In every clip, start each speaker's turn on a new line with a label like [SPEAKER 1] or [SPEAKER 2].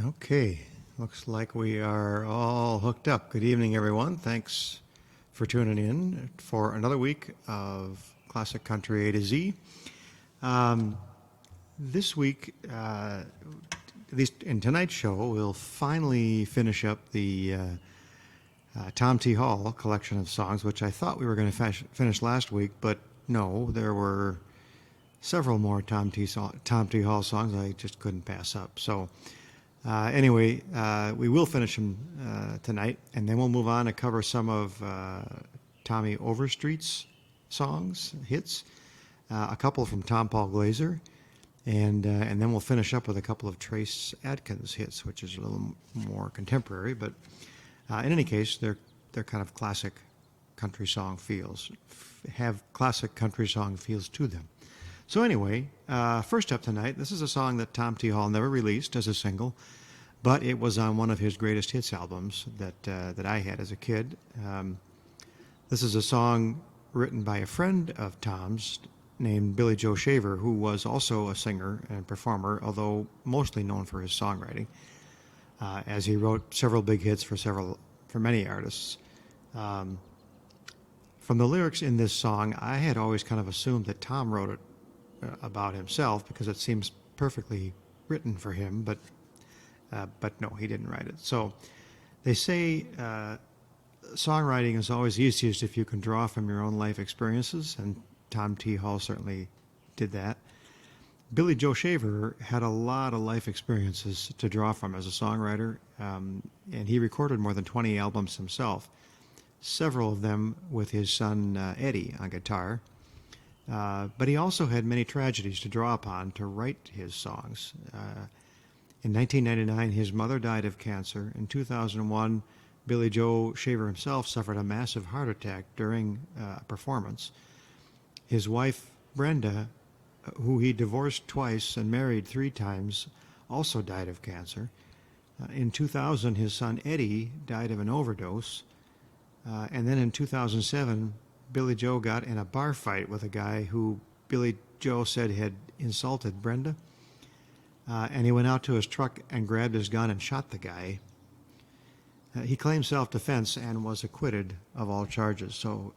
[SPEAKER 1] Okay, looks like we are all hooked up. Good evening, everyone. Thanks for tuning in for another week of Classic Country A to Z. This week, at least in tonight's show, we'll finally finish up the Tom T. Hall collection of songs, which I thought we were going to finish last week, but no, there were several more Tom T. Hall songs I just couldn't pass up. So anyway, we will finish them tonight, and then we'll move on to cover some of Tommy Overstreet's songs, hits, a couple from Tom Paul Glaser, and then we'll finish up with a couple of Trace Adkins hits, which is a little more contemporary. But in any case, they're kind of classic country song feels, have classic country song feels to them. So anyway, first up tonight, this is a song that Tom T. Hall never released as a single, but it was on one of his greatest hits albums that I had as a kid. This is a song written by a friend of Tom's named Billy Joe Shaver, who was also a singer and performer, although mostly known for his songwriting, as he wrote several big hits for many artists. From the lyrics in this song, I had always kind of assumed that Tom wrote it about himself because it seems perfectly written for him, but no, he didn't write it. So they say songwriting is always easiest if you can draw from your own life experiences, and Tom T. Hall certainly did that. Billy Joe Shaver had a lot of life experiences to draw from as a songwriter, and he recorded more than 20 albums himself, several of them with his son Eddie on guitar. But he also had many tragedies to draw upon to write his songs. In 1999, his mother died of cancer. In 2001, Billy Joe Shaver himself suffered a massive heart attack during a performance. His wife, Brenda, who he divorced twice and married 3 times, also died of cancer. In 2000, his son Eddie died of an overdose. And then in 2007, Billy Joe got in a bar fight with a guy who Billy Joe said had insulted Brenda. And he went out to his truck and grabbed his gun and shot the guy. He claimed self-defense and was acquitted of all charges. So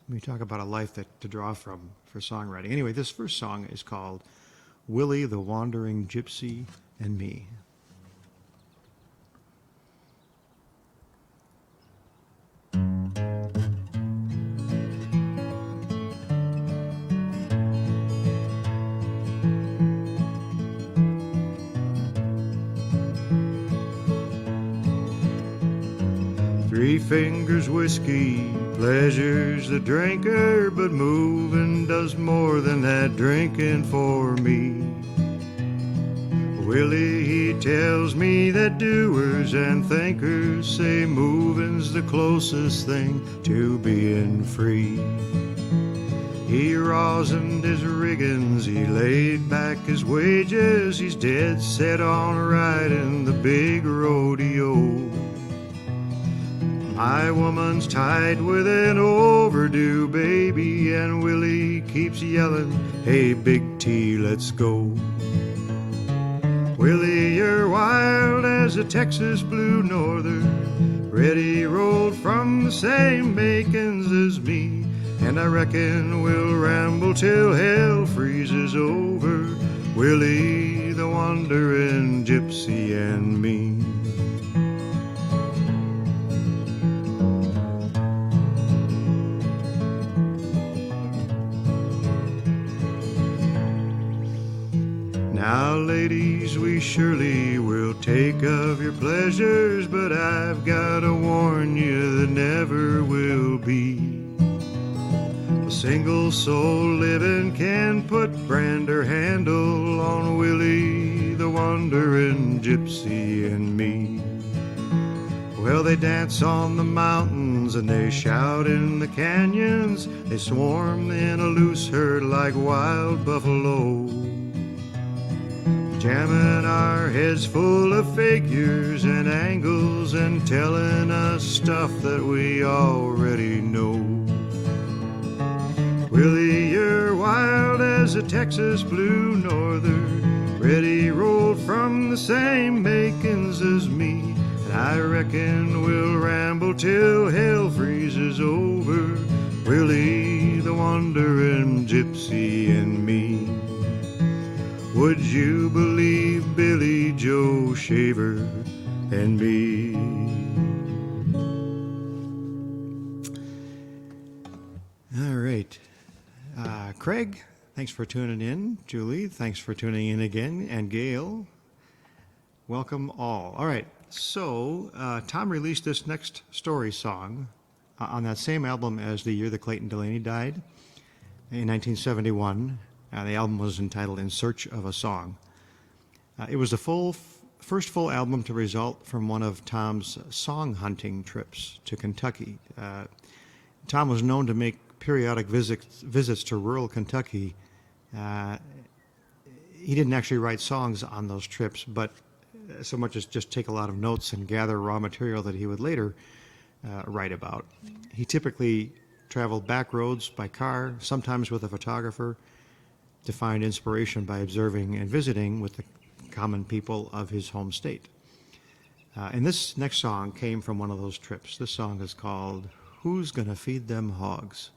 [SPEAKER 1] we talk about a life to draw from for songwriting. Anyway, this first song is called Willie the Wandering Gypsy and Me. 3 fingers whiskey, pleasure's the drinker, but moving does more than that drinking for me. Willie, he tells me that doers and thinkers say moving's the closest thing to being free. He rosined his riggins, he laid back his wages, he's dead set on riding the big rodeo. My woman's tied with an overdue baby, and Willie keeps yelling, hey, Big T, let's go. Willie, you're wild as a Texas blue norther, ready rolled from the same makings as me, and I reckon we'll ramble till hell freezes over, Willie the wandering gypsy and me. Now, ladies, we surely will take of your pleasures, but I've got to warn you there never will be. A single soul living can put brand or handle on Willie, the wandering gypsy and me. Well, they dance on the mountains and they shout in the canyons, they swarm in a loose herd like wild buffalo, jamming our heads full of figures and angles and telling us stuff that we already know. Willie, you're wild as a Texas blue norther, Ready rolled from the same makings as me, and I reckon we'll ramble till hell freezes over, Willie the wandering gypsy and me. Would you believe Billy Joe Shaver and me? All right. Craig, thanks for tuning in. Julie, thanks for tuning in again. And Gail, welcome all. All right. So Tom released this next story song on that same album as the year that Clayton Delaney died in 1971. The album was entitled In Search of a Song. It was the first full album to result from one of Tom's song hunting trips to Kentucky. Tom was known to make periodic visits to rural Kentucky. He didn't actually write songs on those trips, but so much as just take a lot of notes and gather raw material that he would later write about. He typically traveled back roads by car, sometimes with a photographer, to find inspiration by observing and visiting with the common people of his home state. And this next song came from one of those trips. This song is called Who's Gonna Feed Them Hogs?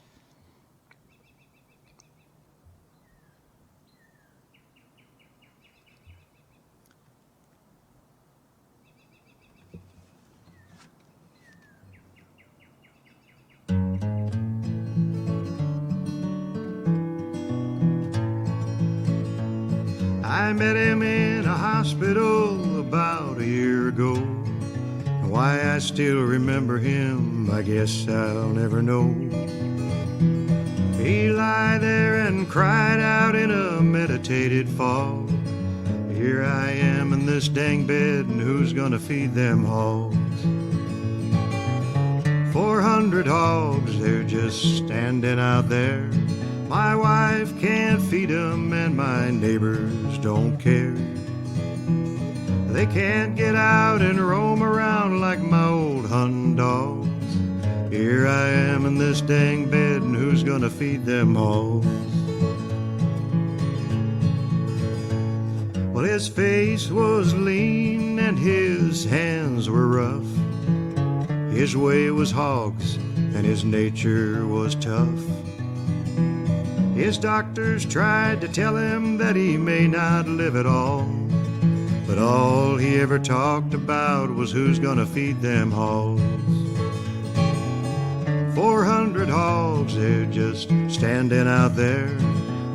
[SPEAKER 1] I met him in a hospital about a year ago. Why I still remember him, I guess I'll never know. He lay there and cried out in a meditated fall. Here I am in this dang bed, and who's gonna feed them hogs? 400 hogs, they're just standing out there. My wife can't feed them, and my neighbors don't care. They can't get out and roam around like my old hunting dogs. Here I am in this dang bed, and who's gonna feed them hogs? Well, his face was lean and his hands were rough. His way was hogs and his nature was tough. His doctors tried to tell him that he may not live at all, but all he ever talked about was who's gonna feed them hogs. 400 hogs, they're just standing out there.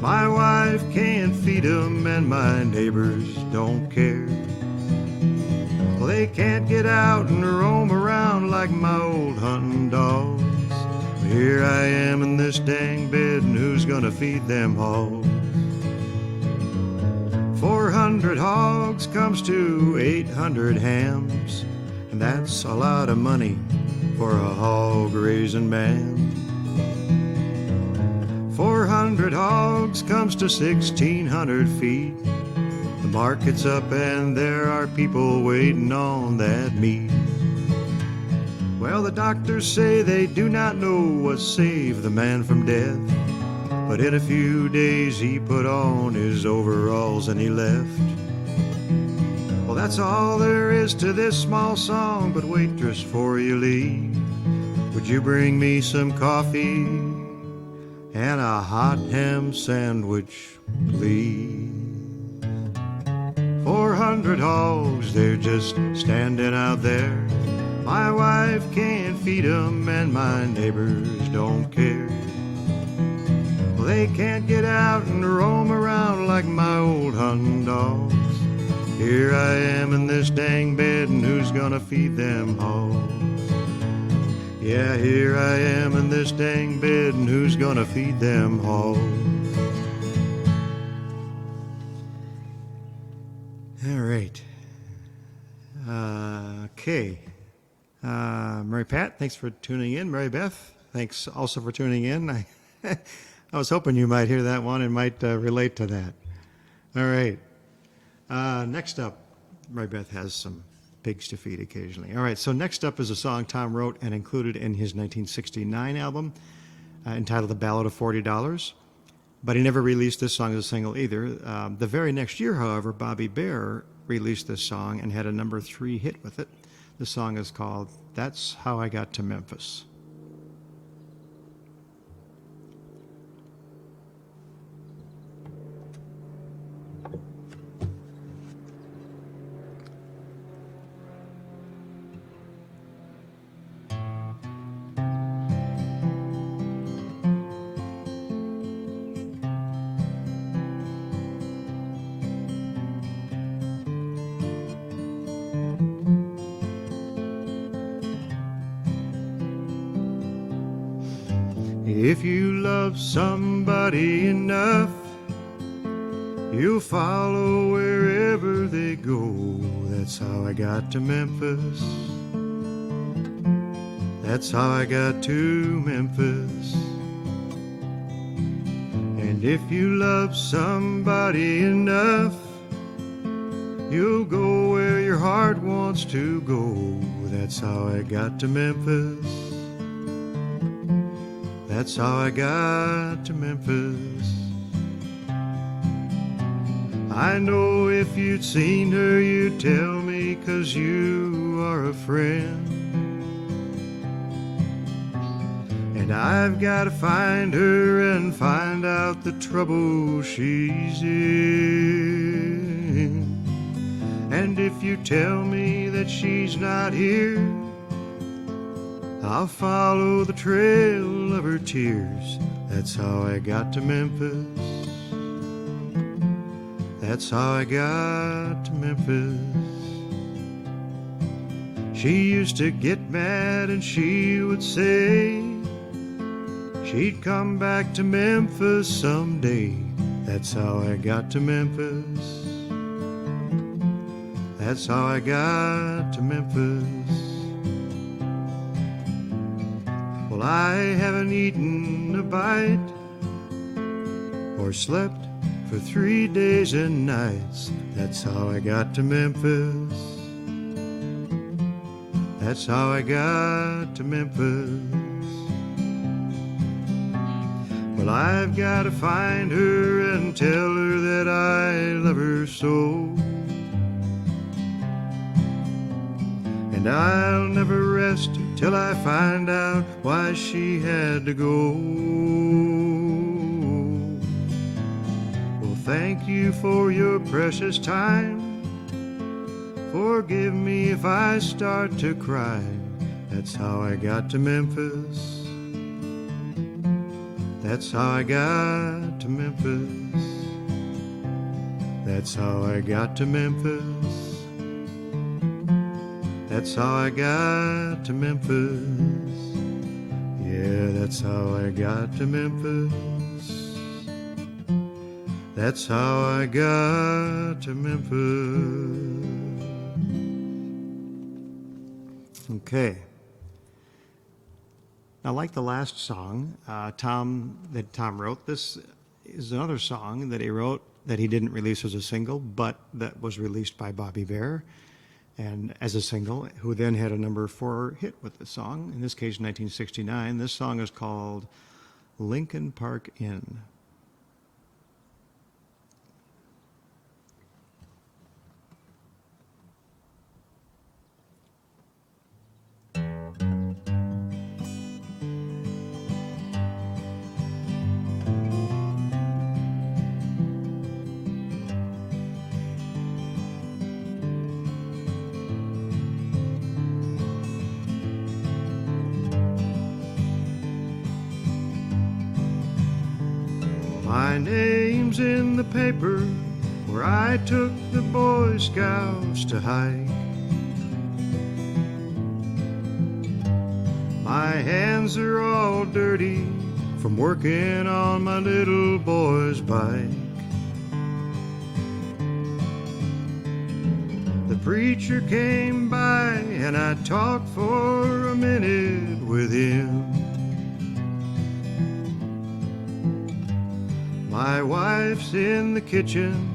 [SPEAKER 1] My wife can't feed them, and my neighbors don't care. Well, they can't get out and roam around like my old hunting dogs. Here I am in this dang bed, and who's gonna feed them hogs? 400 hogs comes to 800 hams, and that's a lot of money for a hog-raising man. 400 hogs comes to 1,600 feet. The market's up and there are people waiting on that meat. Well, the doctors say they do not know what saved the man from death, but in a few days he put on his overalls and he left. Well, that's all there is to this small song, but waitress, before you leave, would you bring me some coffee and a hot ham sandwich, please? 400 hogs, they're just standing out there. My wife can't feed them, and my neighbors don't care. Well, they can't get out and roam around like my old hunting dogs. Here I am in this dang bed, and who's gonna feed them hogs? Yeah, here I am in this dang bed, and who's gonna feed them hogs? All right. Okay. Mary Pat, thanks for tuning in. Mary Beth, thanks also for tuning in. I was hoping you might hear that one and might relate to that. All right. Next up, Mary Beth has some pigs to feed occasionally. All right, so next up is a song Tom wrote and included in his 1969 album entitled The Ballad of $40. But he never released this song as a single either. The very next year, however, Bobby Bare released this song and had a number 3 hit with it. The song is called That's How I Got to Memphis. If you love somebody enough, you'll follow wherever they go. That's how I got to Memphis. That's how I got to Memphis. And if you love somebody enough, you'll go where your heart wants to go. That's how I got to Memphis. That's how I got to Memphis. I know if you'd seen her, you'd tell me, 'cause you are a friend. And I've got to find her and find out the trouble she's in. And if you tell me that she's not here, I'll follow the trail of her tears. That's how I got to Memphis. That's how I got to Memphis. She used to get mad and she would say she'd come back to Memphis someday. That's how I got to Memphis. That's how I got to Memphis. Well, I haven't eaten a bite or slept for 3 days and nights. That's how I got to Memphis. That's how I got to Memphis. Well, I've got to find her and tell her that I love her so. And I'll never rest till I find out why she had to go. Well, thank you for your precious time. Forgive me if I start to cry. That's how I got to Memphis. That's how I got to Memphis. That's how I got to Memphis. That's how I got to Memphis. Yeah, that's how I got to Memphis. That's how I got to Memphis. Okay. Now, like the last song Tom wrote, this is another song that he wrote that he didn't release as a single, but that was released by Bobby Bare and as a single, who then had a number 4 hit with the song, in this case 1969. This song is called Lincoln Park Inn. My name's in the paper where I took the Boy Scouts to hike. My hands are all dirty from working on my little boy's bike. The preacher came by and I talked for a minute with him. My wife's in the kitchen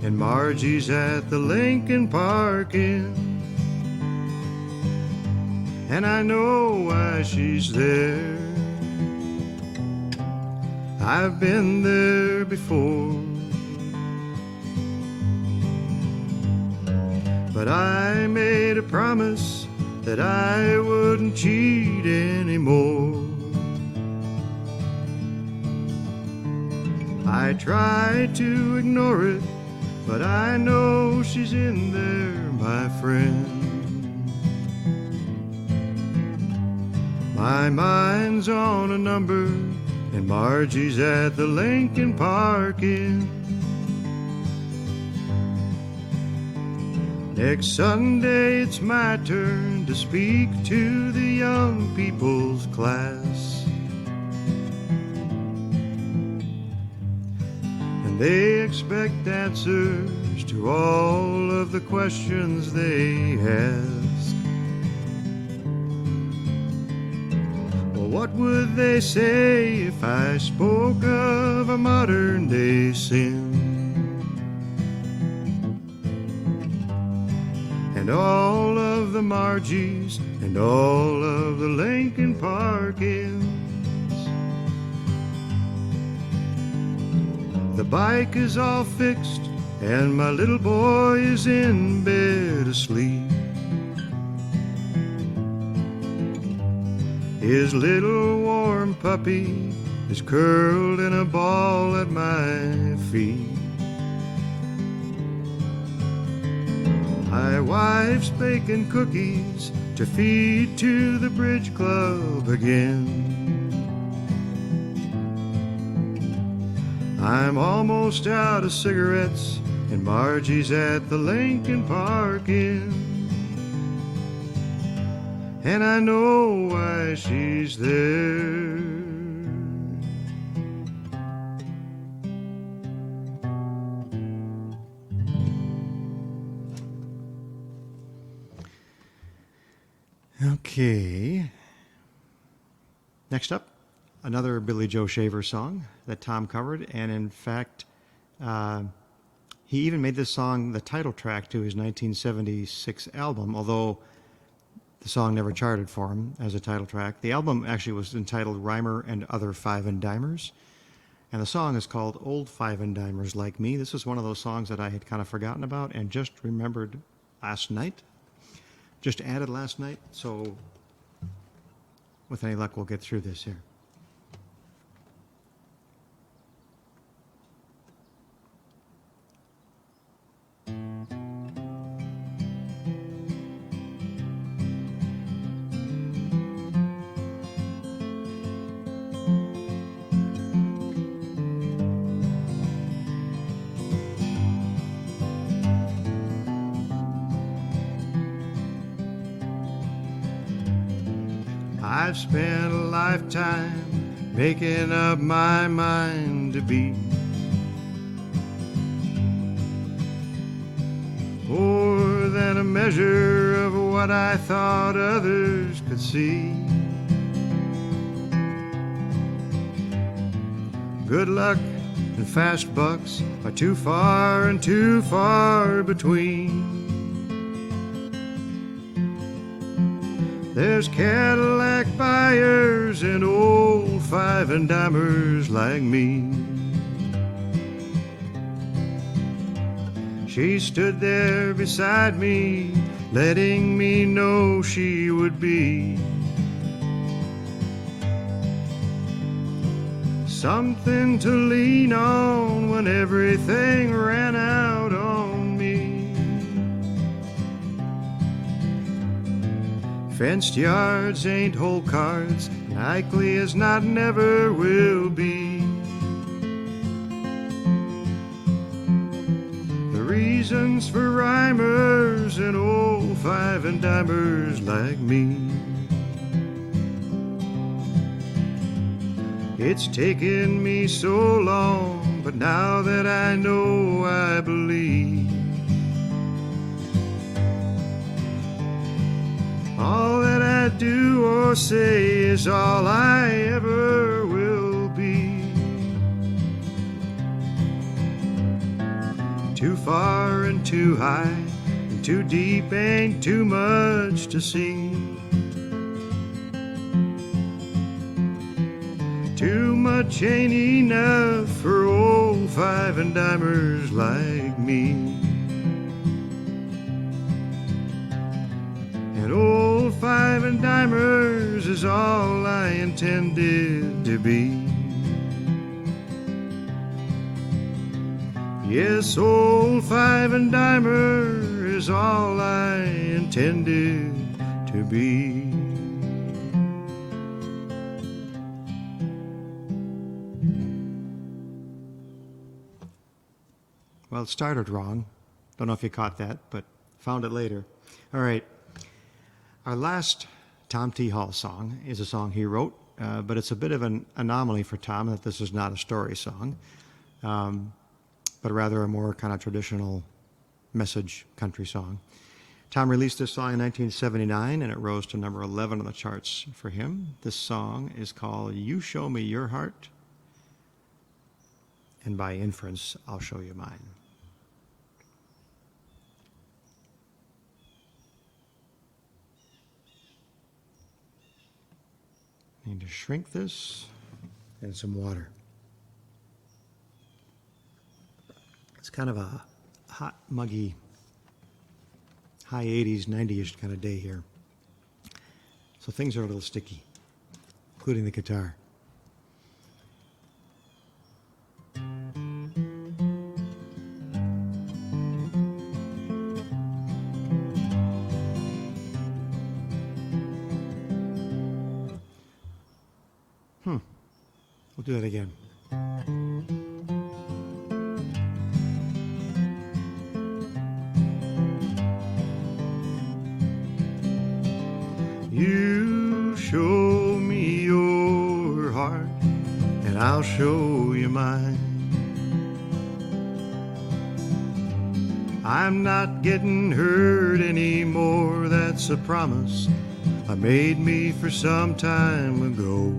[SPEAKER 1] and Margie's at the Lincoln Park Inn. And I know why she's there. I've been there there before. But I made a promise that I wouldn't cheat anymore. I tried to ignore it, but I know she's in there, my friend. My mind's on a number, and Margie's at the Lincoln Park Inn. Next Sunday it's my turn to speak to the young people's class. And they expect answers to all of the questions they ask. Well, what would they say if I spoke of a modern day sin? And all of the Margies and all of the Lincoln Park Inns. The bike is all fixed and my little boy is in bed asleep. His little warm puppy is curled in a ball at my feet. My wife's baking cookies to feed to the bridge club again. I'm almost out of cigarettes and Margie's at the Lincoln Park Inn. And I know why she's there. Okay. Next up, another Billy Joe Shaver song that Tom covered, and in fact, he even made this song the title track to his 1976 album, although the song never charted for him as a title track. The album actually was entitled Rhymer and Other Five and Dimers, and the song is called Old Five and Dimers Like Me. This is one of those songs that I had kind of forgotten about and just remembered last night. Just added last night, so with any luck, we'll get through this here. I've spent a lifetime making up my mind to be more than a measure of what I thought others could see. Good luck and fast bucks are too far and too far between. There's Cadillac buyers and old five and dimers like me. She stood there beside me, letting me know she would be something to lean on when everything ran out on me. Fenced yards ain't whole cards, likely as not never will be. The reasons for rhymers and old five and dimers like me. It's taken me so long, but now that I know, I believe all that I do or say is all I ever will be. Too far and too high, and too deep ain't too much to see. Too much ain't enough for old old five-and-dimers like me. And old five-and-dimers is all I intended to be. Yes, old five-and-dimer is all I intended to be. Well, it started wrong. Don't know if you caught that, but found it later. All right. Our last Tom T. Hall song is a song he wrote, but it's a bit of an anomaly for Tom that this is not a story song, but rather a more kind of traditional message country song. Tom released this song in 1979, and it rose to number 11 on the charts for him. This song is called You Show Me Your Heart, and by inference, I'll show you mine. Need to shrink this and some water. It's kind of a hot, muggy, high 80s, 90s kind of day here. So things are a little sticky, including the guitar. We'll do that again. You show me your heart, and I'll show you mine. I'm not getting hurt anymore, that's a promise I made me for some time ago.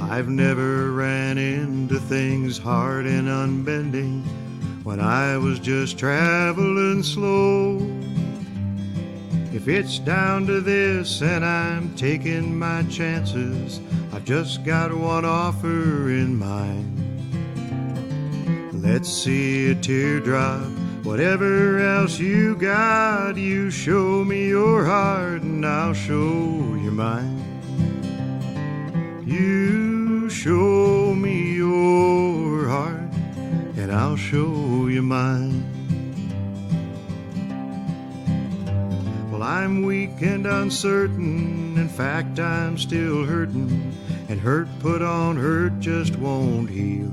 [SPEAKER 1] I've never ran into things hard and unbending when I was just traveling slow. If it's down to this and I'm taking my chances, I've just got one offer in mind. Let's see a teardrop, whatever else you got. You show me your heart and I'll show you mine. You show me your heart and I'll show you mine. Well, I'm weak and uncertain, in fact I'm still hurting, and hurt put on hurt just won't heal.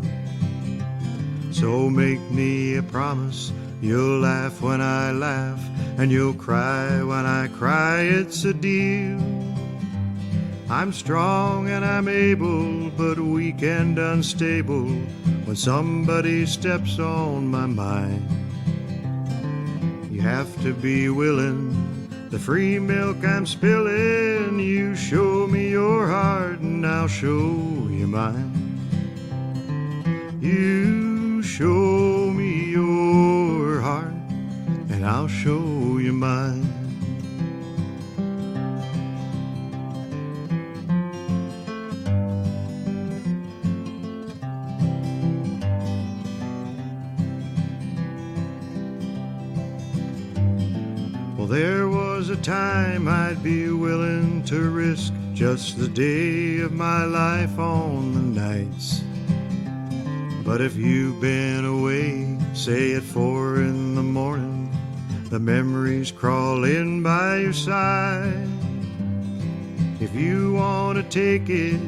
[SPEAKER 1] So make me a promise, you'll laugh when I laugh, and you'll cry when I cry, it's a deal. I'm strong and I'm able, but weak and unstable when somebody steps on my mind. You have to be willing, the free milk I'm spilling. You show me your heart and I'll show you mine. You show me your heart and I'll show you mine. Well, there was a time I'd be willing to risk just the day of my life on the nights. But if you've been away, say at 4 in the morning, the memories crawl in by your side. If you want to take it,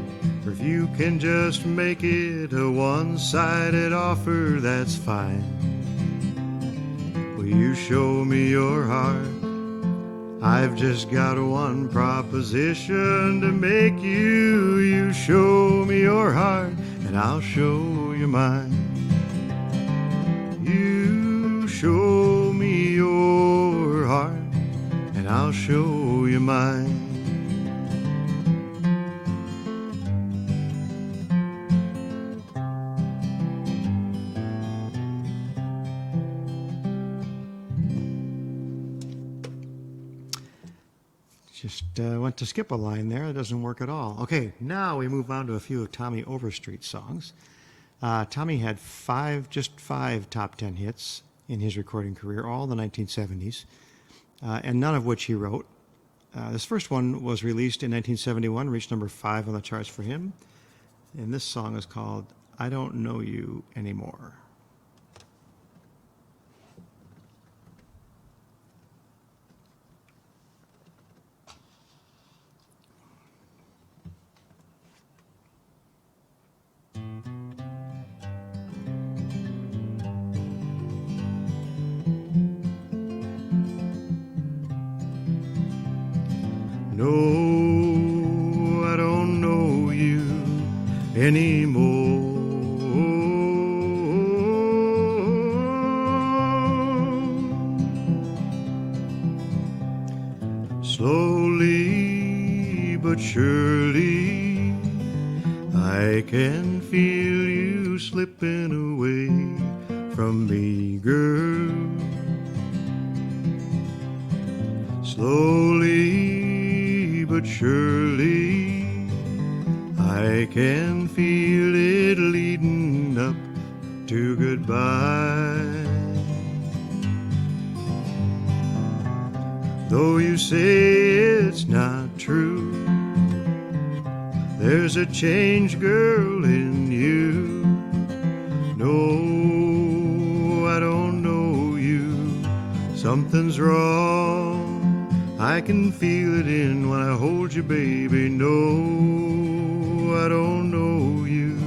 [SPEAKER 1] or if you can just make it a one-sided offer, that's fine. Will you show me your heart? I've just got one proposition to make you. You show me your heart and I'll show you mine. You show me your heart and I'll show you mine. Just went to skip a line there. It doesn't work at all. Okay, now we move on to a few of Tommy Overstreet's songs. Tommy had just five top 10 hits in his recording career, all in the 1970s, and none of which he wrote. This first one was released in 1971, reached number 5 on the charts for him, and this song is called I Don't Know You Anymore. No, I don't know you anymore. Slowly but surely, I can feel you slipping away from me, girl. Slowly but surely, I can feel it leading up to goodbye. Though you say it's not true, there's a change, girl, in you. No, I don't know you. Something's wrong. I can feel it in when I hold you, baby. No, I don't know you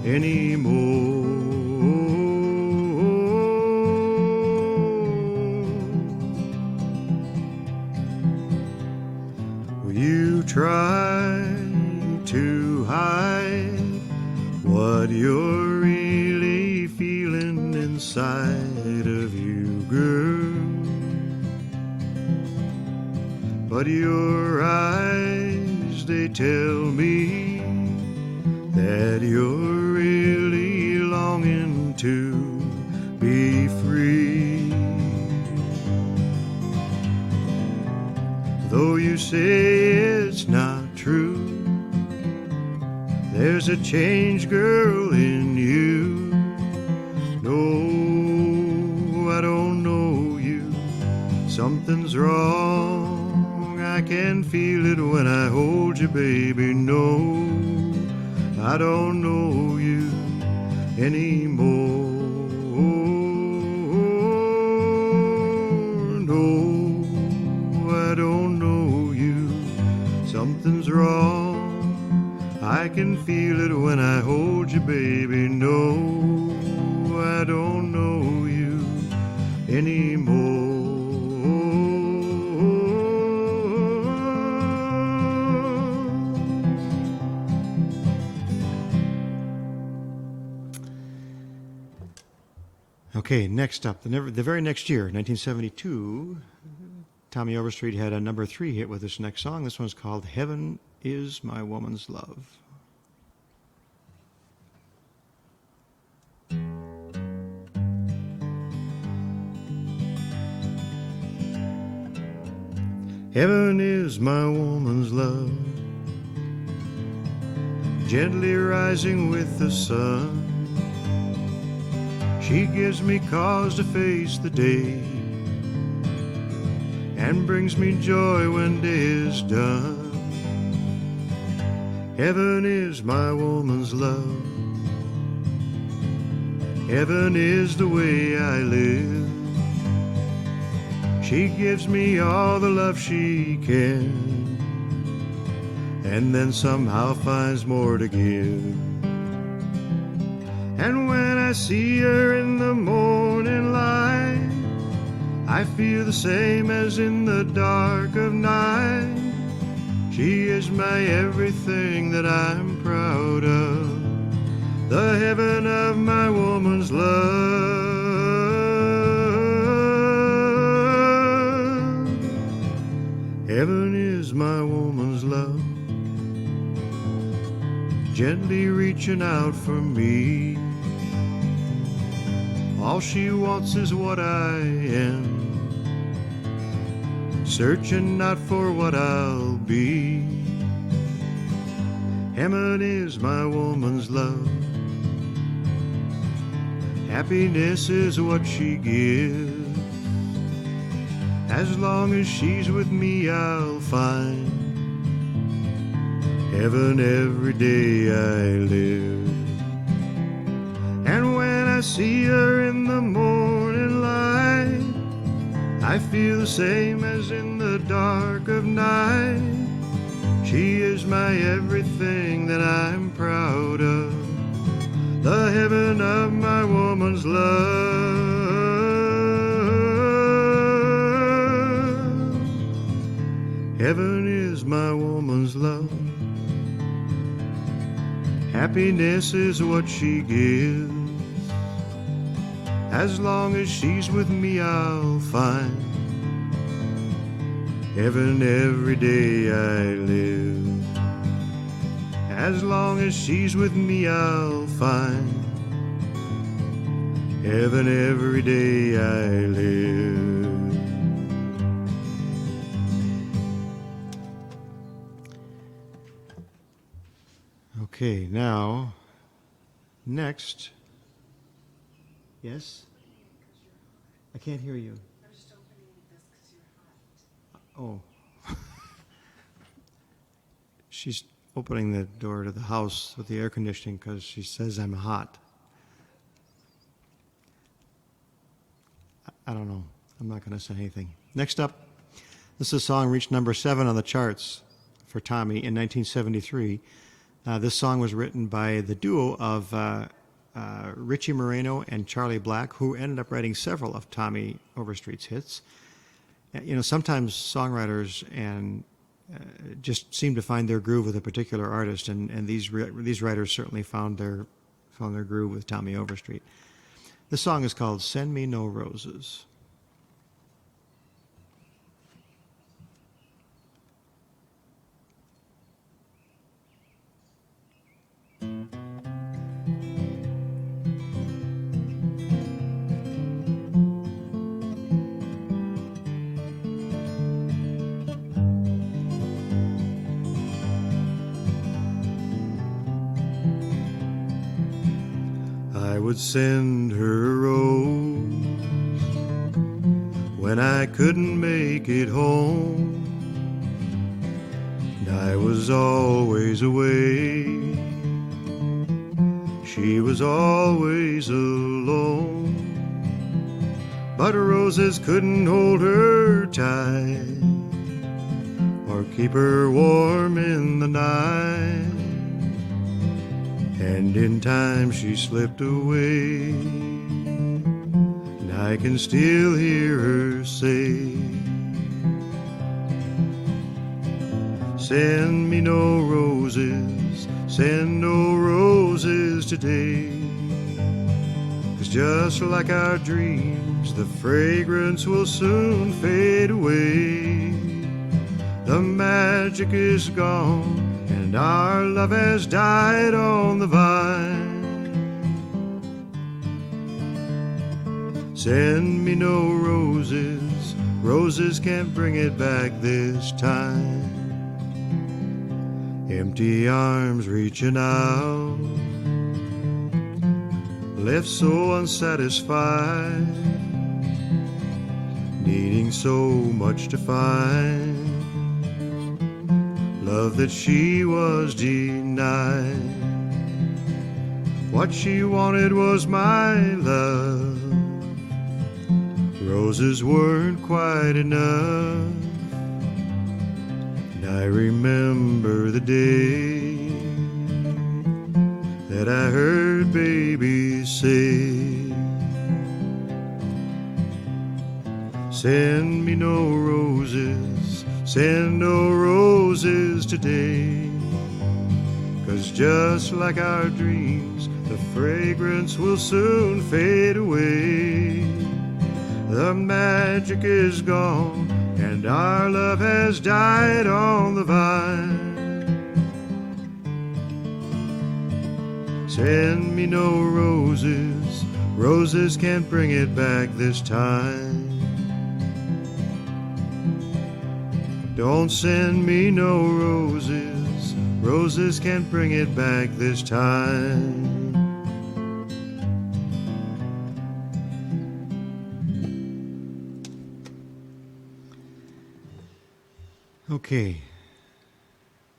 [SPEAKER 1] anymore. Will you try to hide what you're really feeling inside of you, girl? But your eyes, they tell me that you're really longing to be free. Though you say it's not true, there's a change, girl, in you. No, I don't know you. Something's wrong. I can feel it when I hold you, baby. No, I don't know you anymore. No, I don't know you. Something's wrong. I can feel it when I hold you, baby. No, I don't know you anymore. Okay, next up, the very next year, 1972, Tommy Overstreet had a number 3 hit with this next song. This one's called Heaven Is My Woman's Love. Heaven is my woman's love, gently rising with the sun. She gives me cause to face the day and brings me joy when day is done. Heaven is my woman's love. Heaven is the way I live. She gives me all the love she can, and then somehow finds more to give. And when I see her in the morning light, I feel the same as in the dark of night. She is my everything that I'm proud of, the heaven of my woman's love. Heaven is my woman's love, gently reaching out for me. All she wants is what I am, searching not for what I'll be. Heaven is my woman's love, Happiness is what she gives. As long as she's with me, I'll find heaven every day I live. And when I see her in the morning light, I feel the same as in the dark of night. She is my everything that I'm proud of, the heaven of my woman's love. Heaven is my woman's love. Happiness is what she gives. As long as she's with me, I'll find heaven every day I live. As long as she's with me, I'll find heaven every day I live. Okay, now, next. Yes? I can't hear you.
[SPEAKER 2] I'm just opening this because you're hot.
[SPEAKER 1] Oh. She's opening the door to the house with the air conditioning because she says I'm hot. I don't know. I'm not going to say anything. Next up, this is a song reached number 7 on the charts for Tommy in 1973. This song was written by the duo of Richie Moreno and Charlie Black, who ended up writing several of Tommy Overstreet's hits. You know, sometimes songwriters and just seem to find their groove with a particular artist, and these writers certainly found their groove with Tommy Overstreet. This song is called "Send Me No Roses." I would send her a rose when I couldn't make it home, and I was always away. She was always alone, but roses couldn't hold her tight or keep her warm in the night. And in time she slipped away, and I can still hear her say, "Send me no roses, send no roses today, 'cause just like our dreams, the fragrance will soon fade away. The magic is gone, and our love has died on the vine. Send me no roses, roses can't bring it back this time. Empty arms reaching out, left so unsatisfied, needing so much to find love that she was denied. What she wanted was my love. Roses weren't quite enough. And I remember the day that I heard baby say, "Send me no roses, send no roses today, 'cause just like our dreams, the fragrance will soon fade away. The magic is gone, and our love has died on the vine. Send me no roses, roses can't bring it back this time. Don't send me no roses, roses can't bring it back this time." Okay.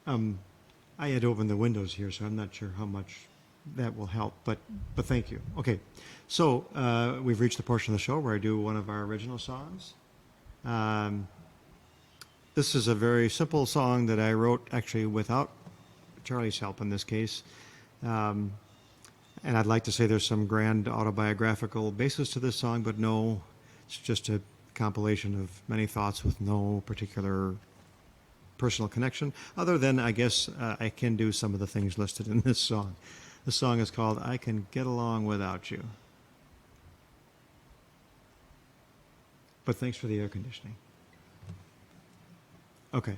[SPEAKER 1] I had opened the windows here, so I'm not sure how much that will help, but thank you. Okay, so we've reached the portion of the show where I do one of our original songs. This is a very simple song that I wrote actually without Charlie's help in this case. And I'd like to say there's some grand autobiographical basis to this song, but no, it's just a compilation of many thoughts with no particular personal connection, other than I guess I can do some of the things listed in this song. The song is called I Can Get Along Without You. But thanks for the air conditioning. Okay.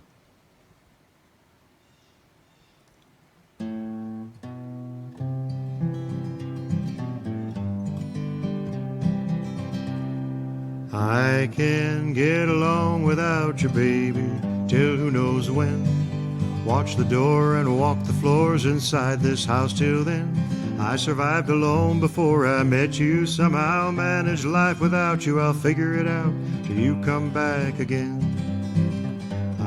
[SPEAKER 1] I can get along without you, baby, till who knows when. Watch the door and walk the floors inside this house till then. I survived alone before I met you. Somehow managed life without you. I'll figure it out till you come back again.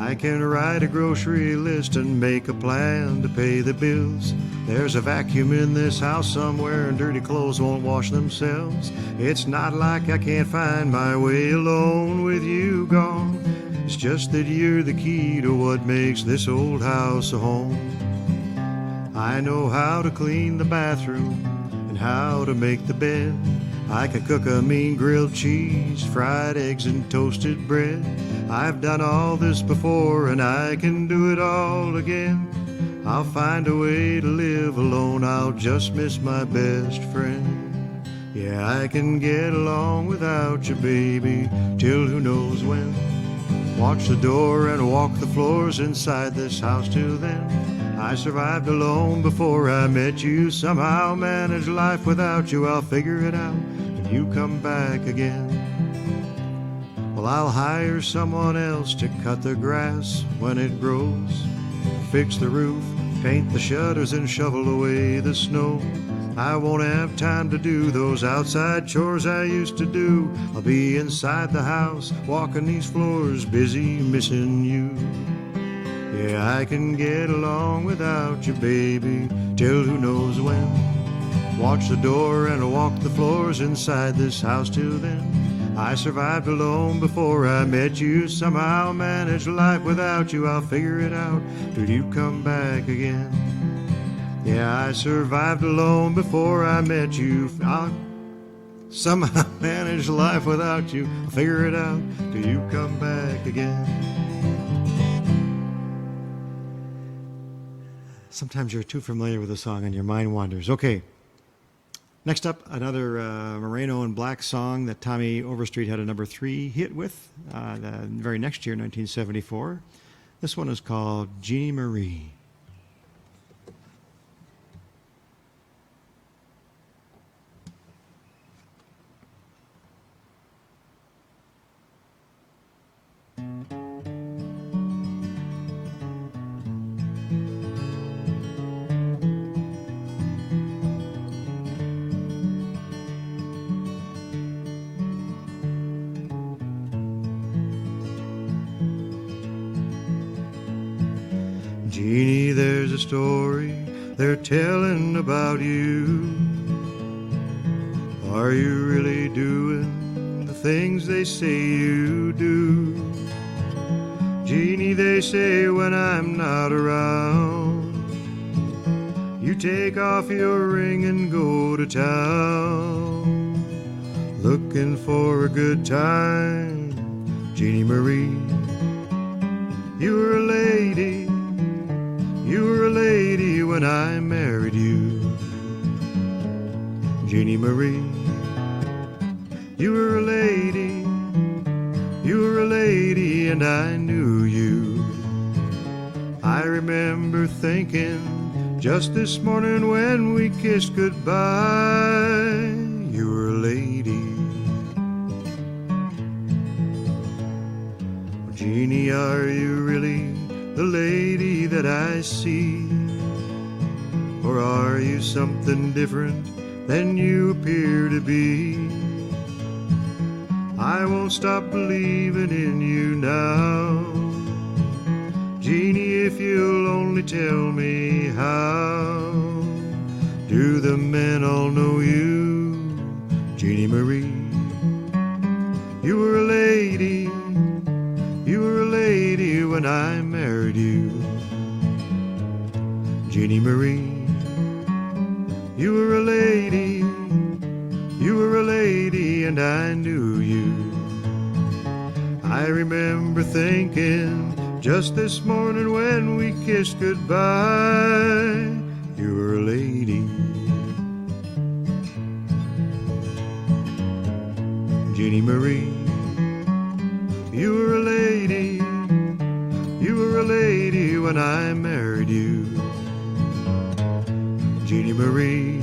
[SPEAKER 1] I can write a grocery list and make a plan to pay the bills. There's a vacuum in this house somewhere and dirty clothes won't wash themselves. It's not like I can't find my way alone with you gone. It's just that you're the key to what makes this old house a home. I know how to clean the bathroom and how to make the bed. I can cook a mean grilled cheese, fried eggs and toasted bread. I've done all this before and I can do it all again. I'll find a way to live alone, I'll just miss my best friend. Yeah, I can get along without you, baby, till who knows when. Watch the door and walk the floors inside this house till then. I survived alone before I met you. Somehow managed life without you. I'll figure it out if you come back again. Well, I'll hire someone else to cut the grass when it grows, fix the roof, paint the shutters and shovel away the snow. I won't have time to do those outside chores I used to do. I'll be inside the house, walking these floors, busy missing you. Yeah, I can get along without you, baby, till who knows when. Watch the door and walk the floors inside this house till then. I survived alone before I met you. Somehow managed life without you. I'll figure it out till you come back again. Yeah, I survived alone before I met you. I'll somehow manage life without you. I'll figure it out till you come back again. Sometimes you're too familiar with a song and your mind wanders. Okay. Next up, another Moreno and Black song that Tommy Overstreet had a number 3 hit with the very next year, 1974. This one is called Jeannie Marie. Jeannie, there's a story they're telling about you. Are you really doing the things they say you do? Jeannie, they say when I'm not around, you take off your ring and go to town, looking for a good time. Jeannie Marie, you were a lady. You were a lady when I married you. Jeannie Marie, you were a lady. You were a lady and I knew you. I remember thinking just this morning when we kissed goodbye, you were a lady. Jeannie, are you really the lady that I see? Or are you something different than you appear to be? I won't stop believing in you now. Jeannie, if you'll only tell me how do the men all know you, Jeannie Marie? You were a lady, you were a lady when I married you, Jeannie Marie. You were a lady, you were a lady, and I knew you. I remember thinking just this morning when we kissed goodbye, you were a lady. Jeannie Marie, you were a lady, you were a lady when I married you, Jeannie Marie.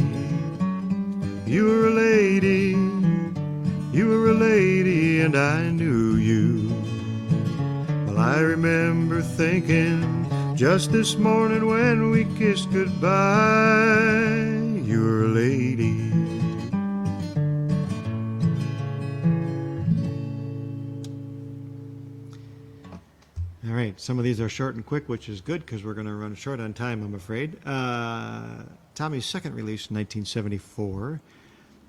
[SPEAKER 1] You were a lady, you were a lady, and I knew you. Well, I remember thinking just this morning when we kissed goodbye, you were a lady. All right, some of these are short and quick, which is good because we're going to run short on time, I'm afraid. Tommy's second release in 1974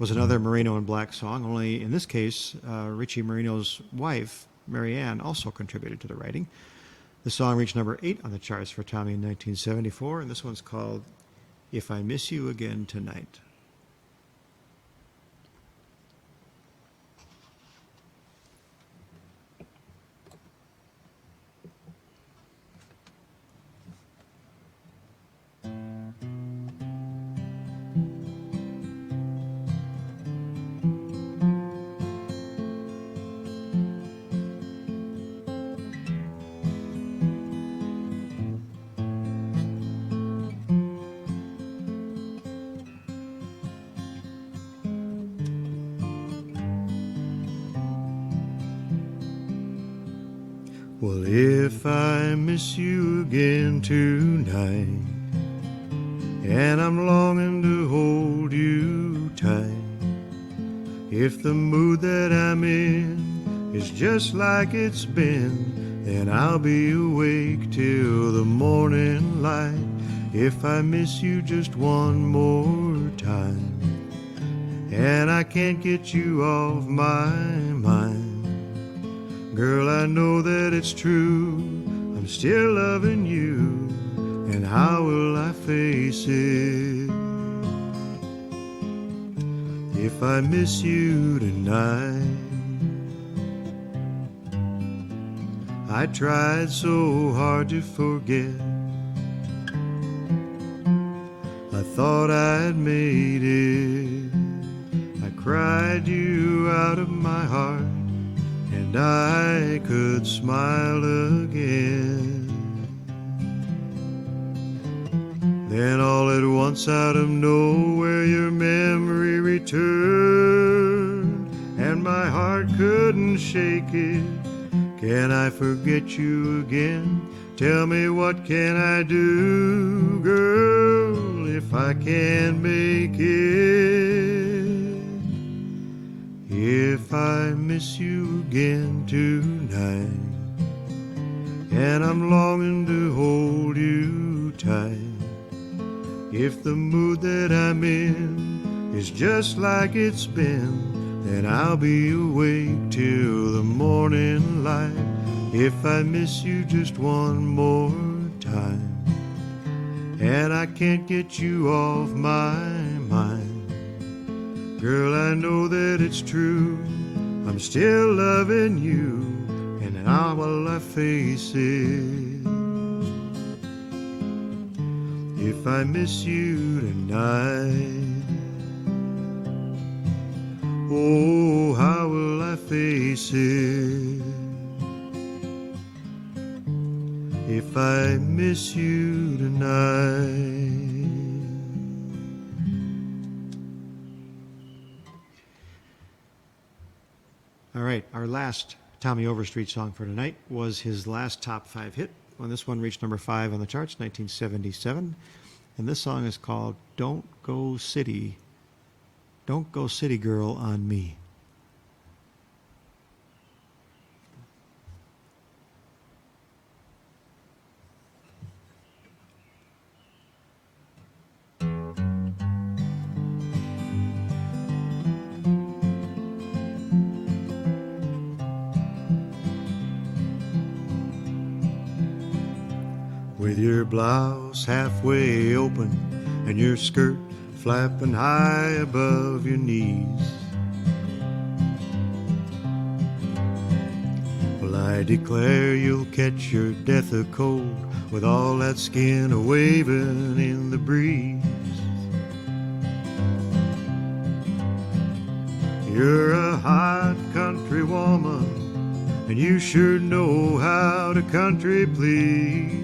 [SPEAKER 1] was another Marino and Black song, only in this case, Richie Marino's wife, Marianne, also contributed to the writing. The song reached number 8 on the charts for Tommy in 1974, and this one's called If I Miss You Again Tonight. Well, if I miss you again tonight, and I'm longing to hold you tight, if the mood that I'm in is just like it's been, then I'll be awake till the morning light. If I miss you just one more time, and I can't get you off my mind, girl, I know that it's true, I'm still loving you, and how will I face it if I miss you tonight? I tried so hard to forget, I thought I'd made it, I cried you out of my heart, and I could smile again. Then all at once out of nowhere your memory returned, and my heart couldn't shake it. Can I forget you again? Tell me, what can I do, girl, if I can't make it? If I miss you again tonight, and I'm longing to hold you tight, if the mood that I'm in is just like it's been, then I'll be awake till the morning light. If I miss you just one more time, and I can't get you off my mind, girl, I know that it's true, I'm still loving you, and how will I face it if I miss you tonight? Oh, how will I face it if I miss you tonight? All right, our last Tommy Overstreet song for tonight was his last top 5 hit. When this one reached number 5 on the charts, 1977. And this song is called Don't Go City Girl on Me. with your blouse halfway open and your skirt flapping high above your knees. Well, I declare you'll catch your death of cold with all that skin a-waving in the breeze. You're a hot country woman, and you sure know how to country please.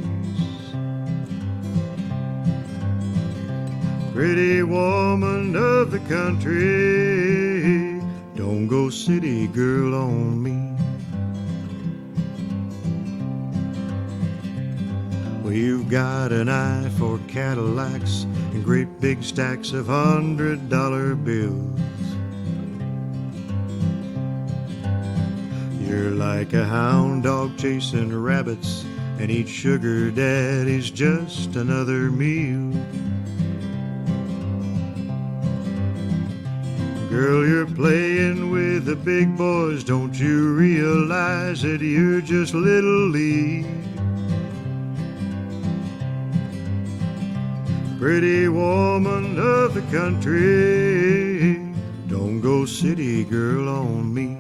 [SPEAKER 1] Pretty woman of the country, don't go city girl on me. Well, you've got an eye for Cadillacs and great big stacks of $100 bills. You're like a hound dog chasing rabbits, and each sugar daddy's just another meal. Girl, you're playing with the big boys. Don't you realize that you're just little league? Pretty woman of the country, don't go city girl on me.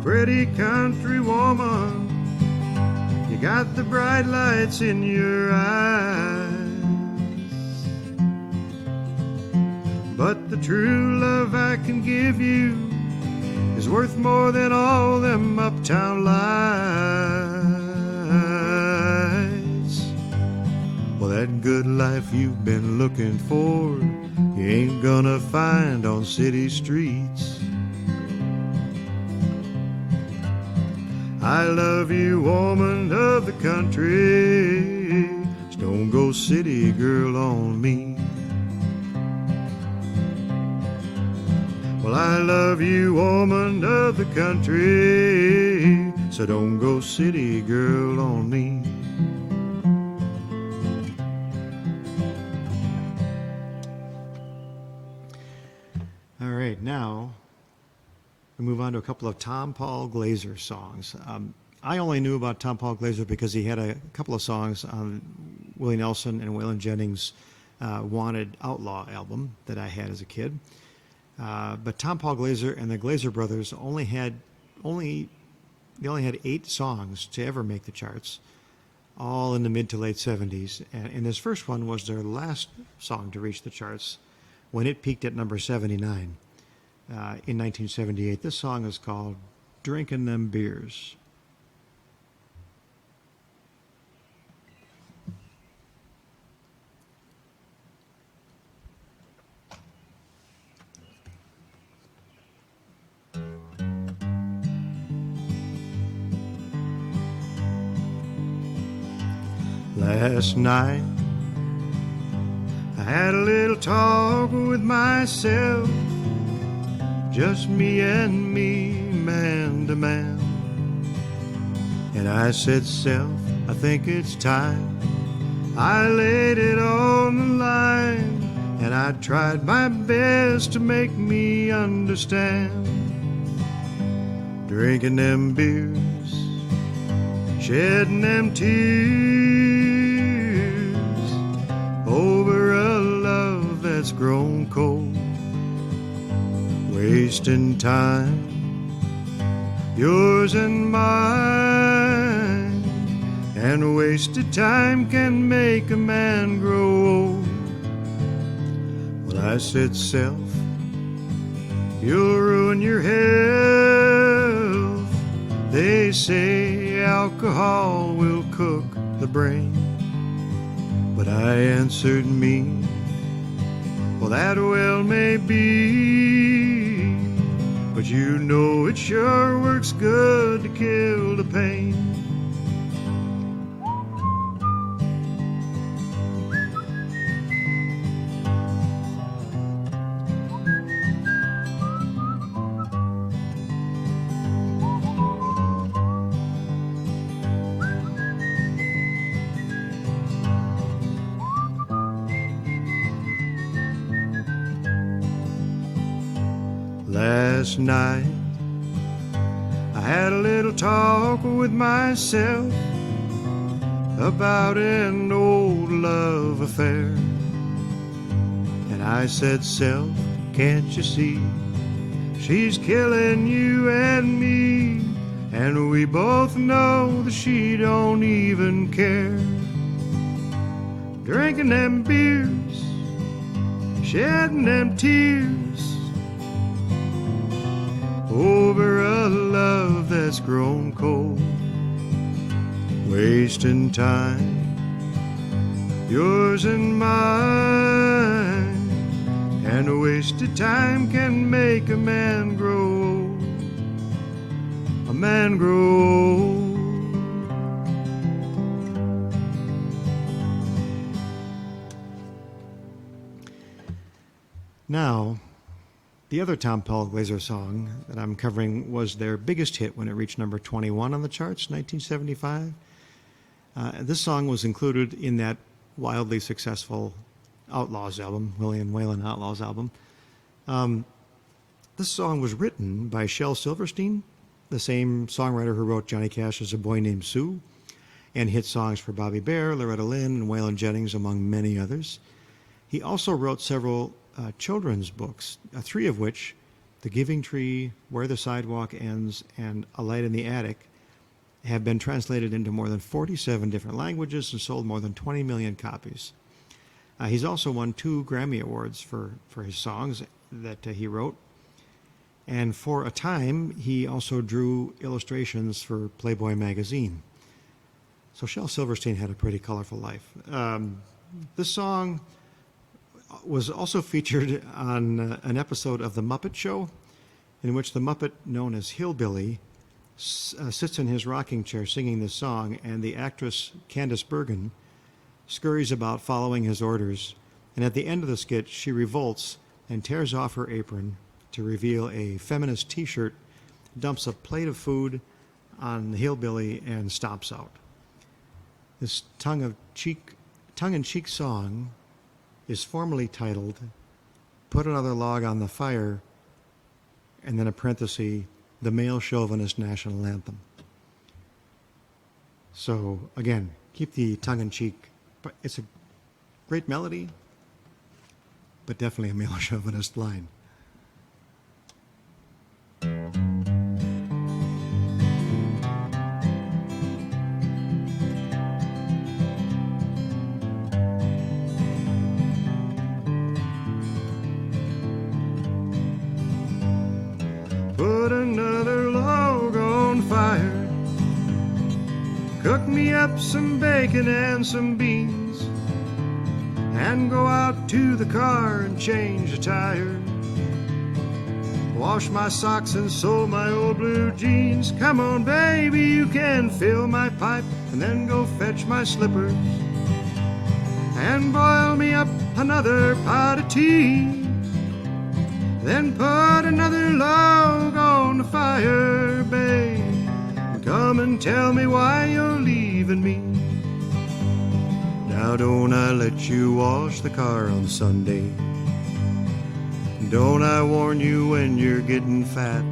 [SPEAKER 1] Pretty country woman, you got the bright lights in your eyes, but the true love I can give you is worth more than all them uptown lights. Well, that good life you've been looking for, you ain't gonna find on city streets. I love you, woman of the country, so don't go city girl on me. Well, I love you, woman of the country, so don't go city girl on me. All right, now we move on to a couple of Tom Paul Glaser songs. I only knew about Tom Paul Glaser because he had a couple of songs on Willie Nelson and Waylon Jennings' Wanted Outlaw album that I had as a kid. But Tom Paul Glaser and the Glaser brothers only had 8 songs to ever make the charts, all in the mid to late 70s. And this first one was their last song to reach the charts when it peaked at number 79. In 1978. This song is called Drinkin' Them Beers. Last night I had a little talk with myself, just me and me, man to man. And I said, self, I think it's time I laid it on the line, and I tried my best to make me understand. Drinking them beers, shedding them tears over a love that's grown cold. Wasting time, yours and mine, and wasted time can make a man grow old. Well, I said, self, you'll ruin your health. They say alcohol will cook the brain. But I answered me, well, that well may be, but you know it sure works good to kill the pain. Last night I had a little talk with myself about an old love affair. And I said, self, can't you see? She's killing you and me, and we both know that she don't even care. Drinking them beers, shedding them tears over a love that's grown cold. Wasting time, yours and mine. And wasted time can make a man grow old. A man grow old. Now, the other Tom Paul Glaser song that I'm covering was their biggest hit when it reached number 21 on the charts, 1975. This song was included in that wildly successful Outlaws album, William Whalen Outlaws album. This song was written by Shel Silverstein, the same songwriter who wrote Johnny Cash's A Boy Named Sue, and hit songs for Bobby Bare, Loretta Lynn, and Waylon Jennings, among many others. He also wrote several children's books, three of which, The Giving Tree, Where the Sidewalk Ends, and A Light in the Attic, have been translated into more than 47 different languages and sold more than 20 million copies. He's also won 2 Grammy Awards for his songs that he wrote. And for a time, he also drew illustrations for Playboy magazine. So Shel Silverstein had a pretty colorful life. This song was also featured on an episode of The Muppet Show, in which the Muppet known as Hillbilly sits in his rocking chair singing this song, and the actress Candice Bergen scurries about following his orders, and at the end of the skit she revolts and tears off her apron to reveal a feminist t-shirt, dumps a plate of food on the Hillbilly, and stomps out. This tongue-in-cheek song is formally titled Put Another Log on the Fire, and then a parenthesis, the Male Chauvinist National Anthem. So again, keep the tongue-in-cheek, but it's a great melody, but definitely a male chauvinist line. Put another log on fire, cook me up some bacon and some beans, and go out to the car and change a tire. Wash my socks and sew my old blue jeans. Come on, baby, you can fill my pipe, and then go fetch my slippers and boil me up another pot of tea. Then put another log on the fire, babe, and come and tell me why you're leaving me. Now don't I let you wash the car on Sunday? Don't I warn you when you're getting fat?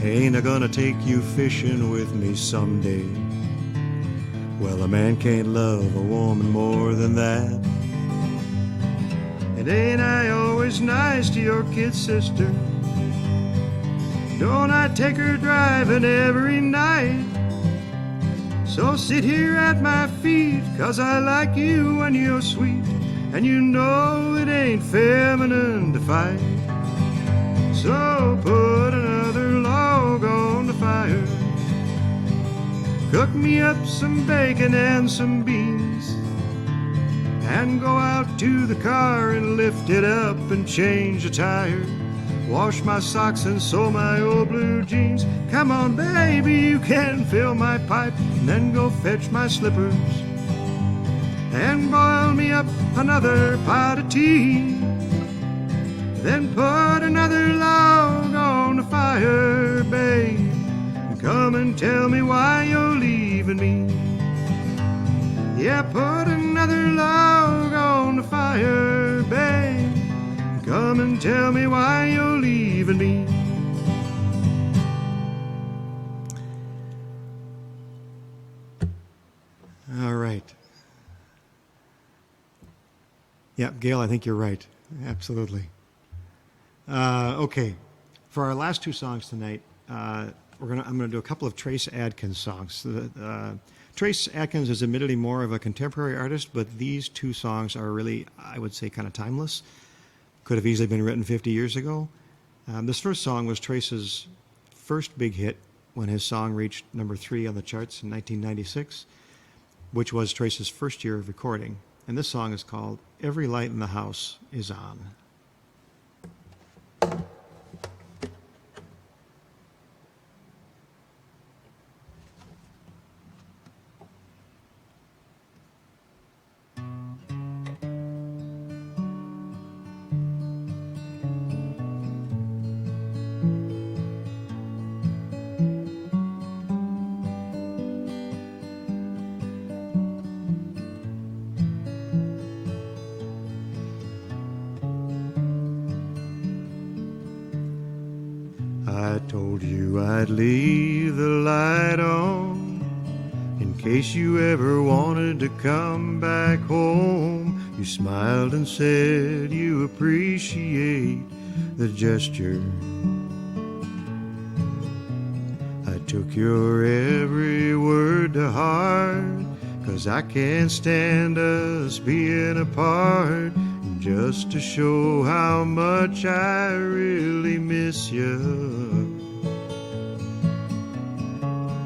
[SPEAKER 1] Ain't I gonna take you fishing with me someday? Well, a man can't love a woman more than that. And ain't I always nice to your kid sister? Don't I take her driving every night? So sit here at my feet, 'cause I like you and you're sweet, and you know it ain't feminine to fight. So put another log on the fire, cook me up some bacon and some beans, and go out to the car and lift it up and change a tire. Wash my socks and sew my old blue jeans. Come on, baby, you can fill my pipe, and then go fetch my slippers and boil me up another pot of tea. Then put another log on the fire, babe, and come and tell me why you're leaving me. Yeah, put another log on the fire, babe, and come and tell me why you're leaving me. Yeah, Gail, I think you're right. Absolutely. Okay, for our last two songs tonight, I'm gonna do a couple of Trace Adkins songs. Trace Adkins is admittedly more of a contemporary artist, but these two songs are really, I would say, kind of timeless. Could have easily been written 50 years ago. This first song was Trace's first big hit when his song reached number 3 on the charts in 1996, which was Trace's first year of recording. And this song is called Every Light in the House is On. I told you I'd leave the light on in case you ever wanted to come back home. You smiled and said you appreciate the gesture. I took your every word to heart, 'cause I can't stand us being apart. Just to show how much I really miss you.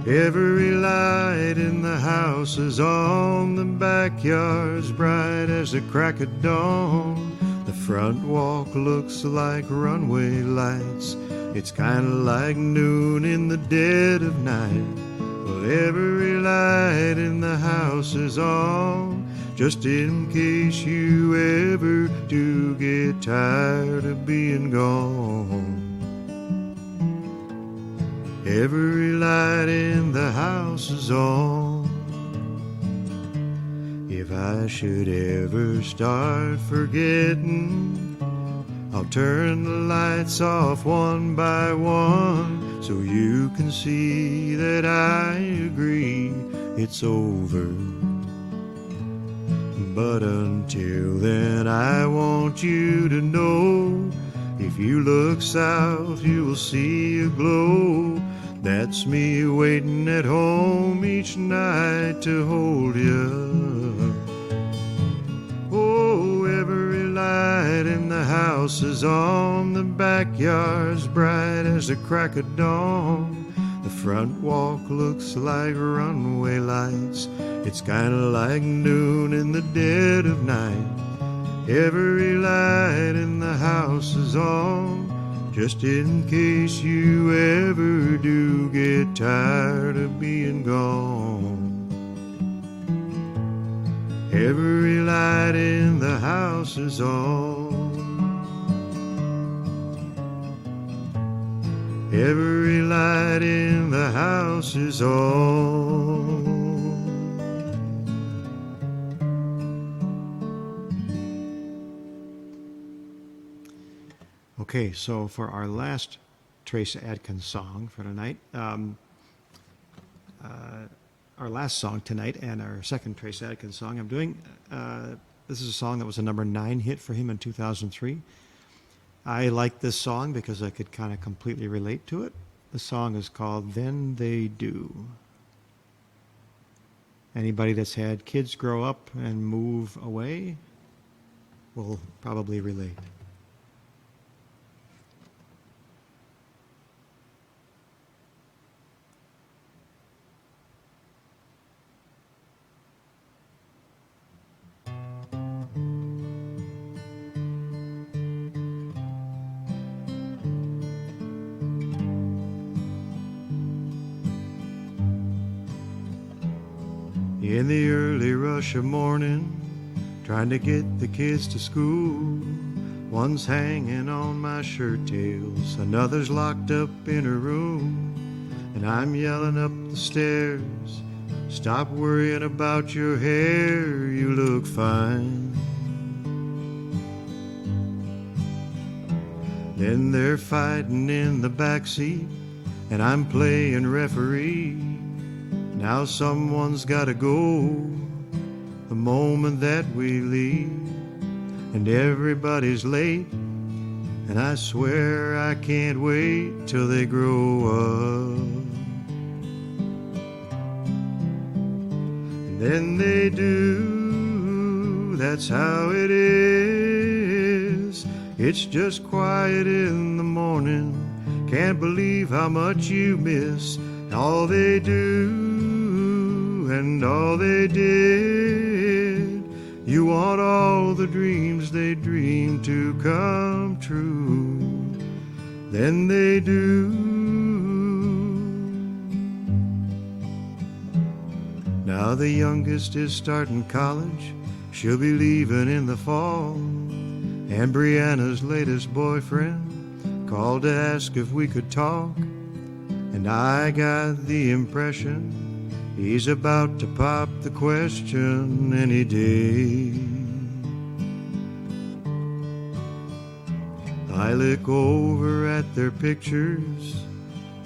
[SPEAKER 1] Every light in the house is on, the backyard's bright as the crack of dawn. The front walk looks like runway lights. It's kinda like noon in the dead of night. Well, every light in the house is on, just in case you ever do get tired of being gone. Every light in the house is on. If I should ever start forgetting, I'll turn the lights off one by one, so you can see that I agree it's over. But until then, I want you to know, if you look south, you will see a glow. That's me waiting at home each night to hold you. Oh, every light in the house is on, the backyard's bright as the crack of dawn. The front walk looks like runway lights. It's kinda like noon in the dead of night. Every light in the house is on, just in case you ever do get tired of being gone. Every light in the house is on. Every light in the house is on. Okay, so for our last Trace Adkins song for tonight, our last song tonight and our second Trace Adkins song I'm doing, this is a song that was a number 9 hit for him in 2003. I like this song because I could kind of completely relate to it. The song is called Then They Do. Anybody that's had kids grow up and move away will probably relate. In the early rush of morning, trying to get the kids to school, one's hanging on my shirt tails, another's locked up in her room, and I'm yelling up the stairs, stop worrying about your hair, you look fine. Then they're fighting in the backseat, and I'm playing referee. Now someone's gotta go the moment that we leave. and everybody's late. And I swear I can't wait till they grow up. And then they do, that's how it is. It's just quiet in the morning. Can't believe how much you miss all they do and all they did. You want all the dreams they dreamed to come true. Then they do. Now the youngest is starting college. She'll be leaving in the fall. And Brianna's latest boyfriend called to ask if we could talk. And I got the impression he's about to pop the question any day. I look over at their pictures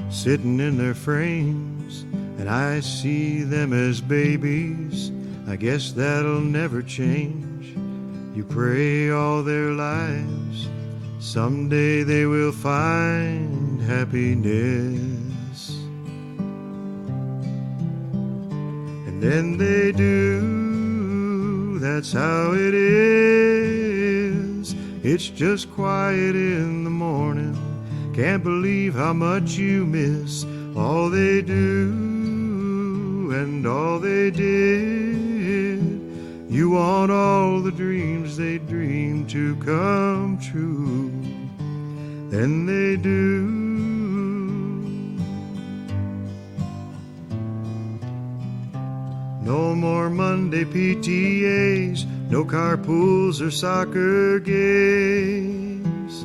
[SPEAKER 1] sitting in their frames, and I see them as babies. I guess that'll never change. You pray all their lives, someday they will find happiness. And then they do, that's how it is. It's just quiet in the morning. Can't believe how much you miss all they do and all they did. You want all the dreams they dreamed to come true. Then they do. No more Monday PTAs, no carpools or soccer games.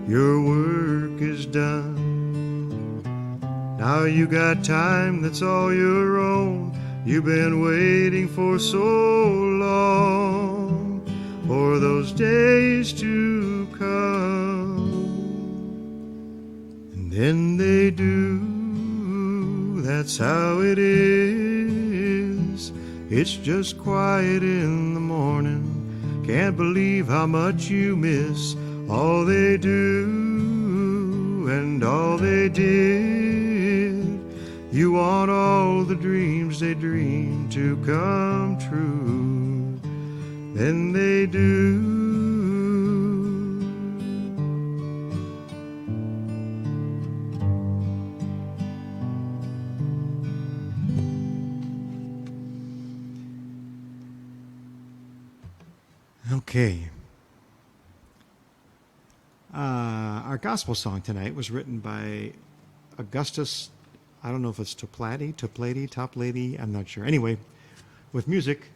[SPEAKER 1] Your work is done. Now you got time that's all your own. You've been waiting for so long for those days to come. And then they do, that's how it is. It's just quiet in the morning. Can't believe how much you miss all they do and all they did. You want all the dreams they dreamed to come true. Then they do. Okay. Our gospel song tonight was written by Augustus, I don't know if it's Toplady, I'm not sure. Anyway, with music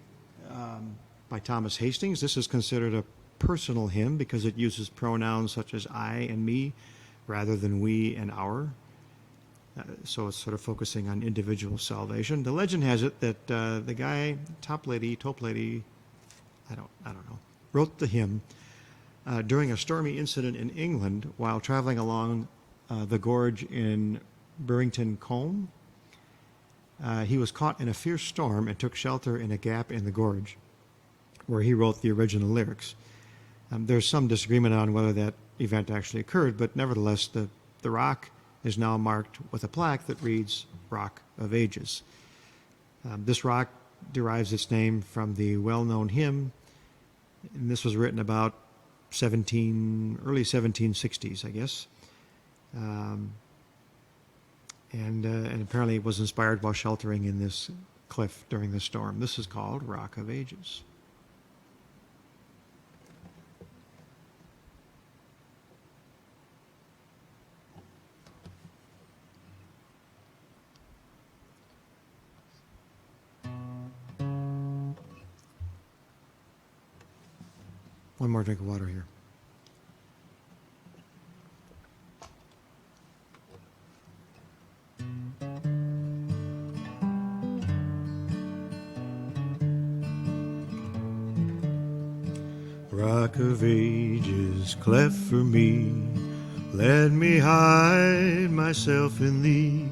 [SPEAKER 1] by Thomas Hastings. This is considered a personal hymn because it uses pronouns such as I and me rather than we and our. So it's sort of focusing on individual salvation. The legend has it that the guy, Toplady, I don't know, wrote the hymn during a stormy incident in England while traveling along the gorge in Burrington Combe. He was caught in a fierce storm and took shelter in a gap in the gorge where he wrote the original lyrics. There's some disagreement on whether that event actually occurred, but nevertheless the rock is now marked with a plaque that reads Rock of Ages. This rock derives its name from the well-known hymn, and this was written about early 1760s, I guess. And apparently it was inspired while sheltering in this cliff during the storm. This is called Rock of Ages. One more drink of water here. Rock of Ages, cleft for me, let me hide myself in thee.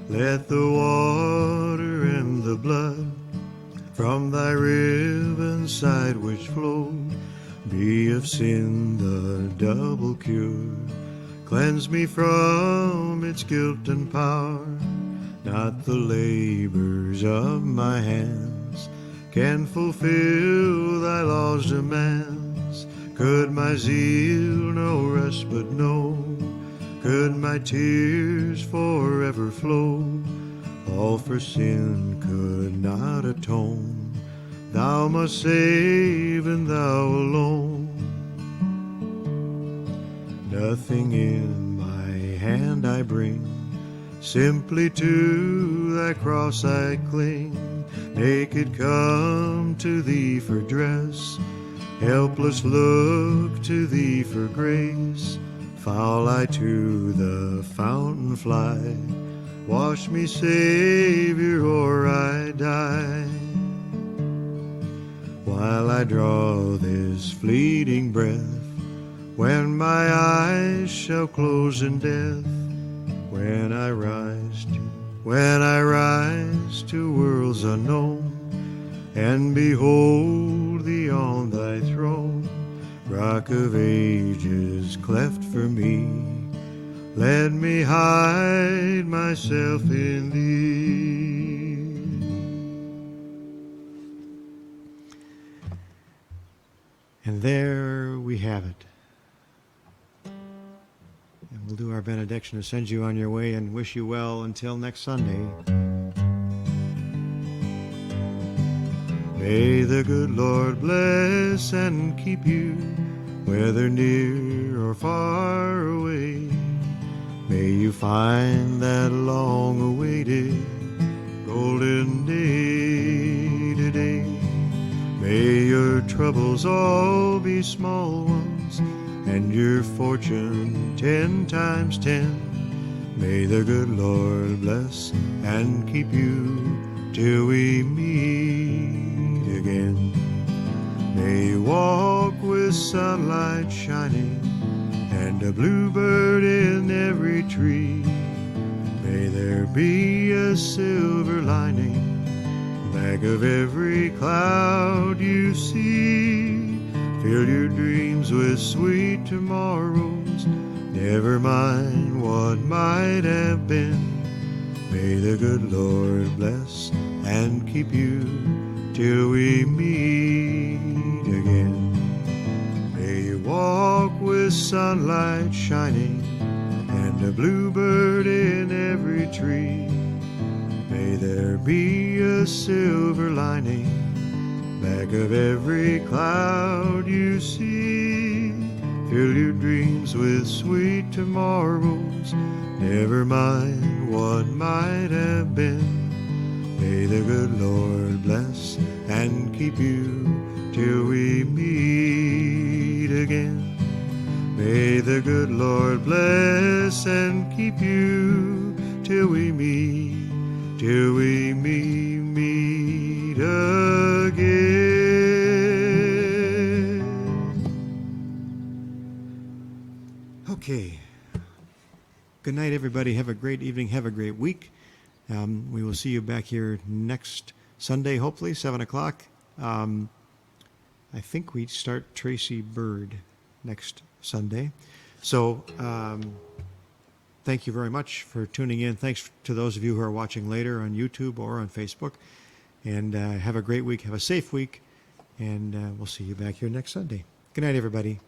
[SPEAKER 1] Let the water and the blood from thy riven side which flowed be of sin the double cure. Cleanse me from its guilt and power. Not the labors of my hands can fulfill thy law's demands. Could my zeal no respite know? Could my tears forever flow? All for sin could not atone. Thou must save, and thou alone. Nothing in my hand I bring, simply to thy cross I cling. Naked come to thee for dress, helpless look to thee for grace. Foul I to the fountain fly, wash me, Savior, or I die. While I draw this fleeting breath, when my eyes shall close in death, when I rise to worlds unknown, and behold thee on thy throne, Rock of ages cleft for me, let me hide myself in thee. And there we have it. And we'll do our benediction to send you on your way and wish you well until next Sunday. May the good Lord bless and keep you, whether near or far away. May you find that long-awaited golden day today. May your troubles all be small ones, and your fortune 10 times 10. May the good Lord bless and keep you till we meet again. May you walk with sunlight shining and a bluebird in every tree. May there be a silver lining back of every cloud you see. Fill your dreams with sweet tomorrows, never mind what might have been. May the good Lord bless and keep you till we meet again. May you walk with sunlight shining and a bluebird in every tree. May there be a silver lining back of every cloud you see. Fill your dreams with sweet tomorrows, never mind what might have been. May the good Lord bless and keep you till we meet again. May the good Lord bless and keep you till we meet again. Okay. Good night, everybody. Have a great evening. Have a great week. We will see you back here next Sunday, hopefully, 7 o'clock. I think we start Tracy Bird next Sunday. So thank you very much for tuning in. Thanks to those of you who are watching later on YouTube or on Facebook. And have a great week. Have a safe week. And we'll see you back here next Sunday. Good night, everybody.